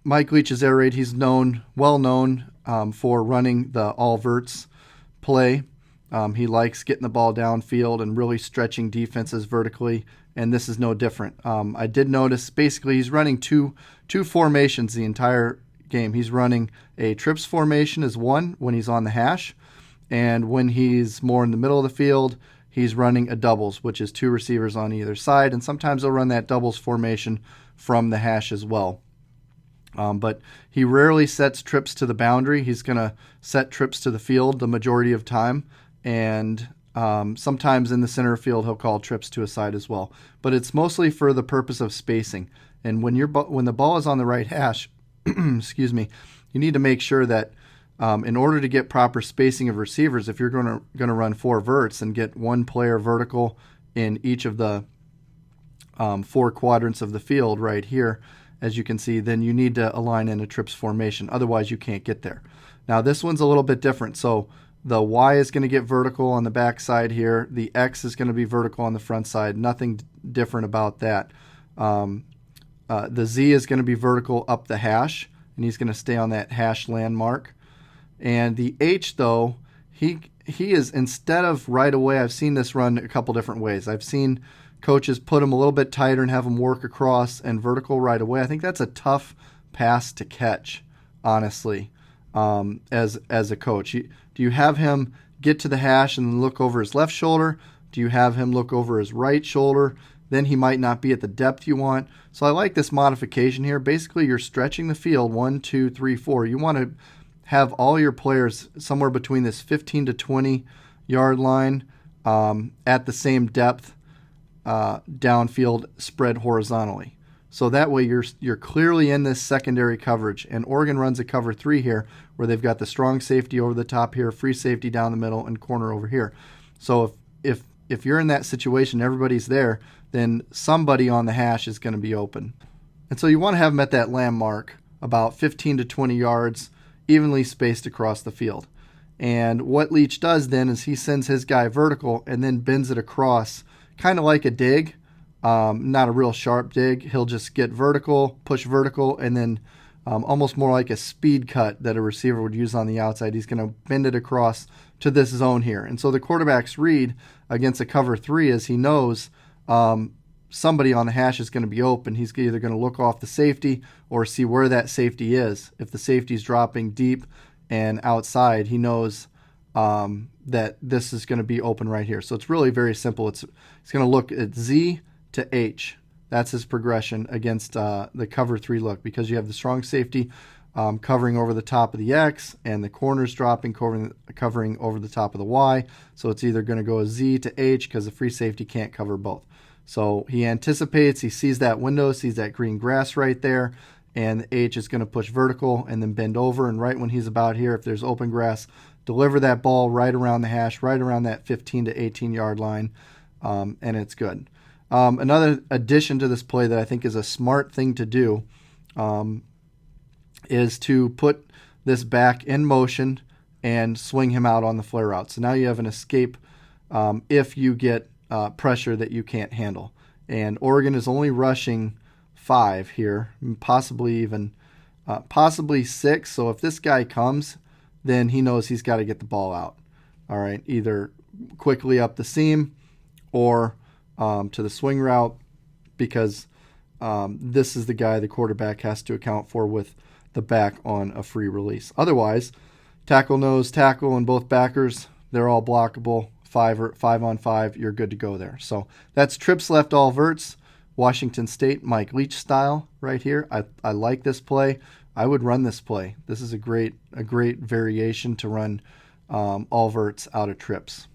Mike Leach's air raid, he's well known for running the all verts play. He likes getting the ball downfield and really stretching defenses vertically, and this is no different. I did notice basically he's running two formations the entire game. He's running a trips formation as one when he's on the hash, and when he's more in the middle of the field, he's running a doubles, which is two receivers on either side, and sometimes he'll run that doubles formation from the hash as well. But he rarely sets trips to the boundary. He's going to set trips to the field the majority of time, and sometimes in the center field he'll call trips to a side as well. But it's mostly for the purpose of spacing. And when the ball is on the right hash, excuse me, you need to make sure that in order to get proper spacing of receivers, if you're going to run 4 verts and get one player vertical in each of the 4 quadrants of the field right here, as you can see, then you need to align in a trips formation. Otherwise, you can't get there. Now, this one's a little bit different. So the Y is going to get vertical on the back side here. The X is going to be vertical on the front side. Nothing different about that. The Z is going to be vertical up the hash, and he's going to stay on that hash landmark. And the H, though, he is, instead of right away, I've seen this run a couple different ways. I've seen coaches put him a little bit tighter and have him work across and vertical right away. I think that's a tough pass to catch, honestly, as a coach. Do you have him get to the hash and look over his left shoulder? Do you have him look over his right shoulder? Then he might not be at the depth you want. So I like this modification here. Basically, you're stretching the field 1, 2, 3, 4. You want to have all your players somewhere between this 15 to 20 yard line at the same depth downfield, spread horizontally. So that way you're clearly in this secondary coverage. And Oregon runs a cover 3 here where they've got the strong safety over the top here, free safety down the middle, and corner over here. So if you're in that situation, everybody's there, then somebody on the hash is going to be open. And so you want to have them at that landmark about 15 to 20 yards, evenly spaced across the field. And what Leach does then is he sends his guy vertical and then bends it across, kind of like a dig, not a real sharp dig. He'll just get vertical, push vertical, and then almost more like a speed cut that a receiver would use on the outside. He's going to bend it across to this zone here. And so the quarterback's read against a cover 3 is he knows somebody on the hash is going to be open. He's either going to look off the safety or see where that safety is. If the safety's dropping deep and outside, he knows that this is going to be open right here. So it's really very simple. It's going to look at Z to H. That's his progression against the cover 3 look, because you have the strong safety covering over the top of the X and the corners dropping, covering over the top of the Y. So it's either going to go Z to H because the free safety can't cover both. So he anticipates, he sees that window, sees that green grass right there, and the H is going to push vertical and then bend over. And right when he's about here, if there's open grass, deliver that ball right around the hash, right around that 15 to 18 yard line, and it's good. Another addition to this play that I think is a smart thing to do is to put this back in motion and swing him out on the flare route. So now you have an escape if you get pressure that you can't handle. And Oregon is only rushing 5 here, possibly 6. So if this guy comes, then he knows he's got to get the ball out. All right, either quickly up the seam or to the swing route, because this is the guy the quarterback has to account for with the back on a free release. Otherwise, tackle, nose, tackle, and both backers, they're all blockable. 5 on 5, you're good to go there. So that's trips left all verts, Washington State, Mike Leach style right here. I like this play. I would run this play. This is a great variation to run all verts out of trips.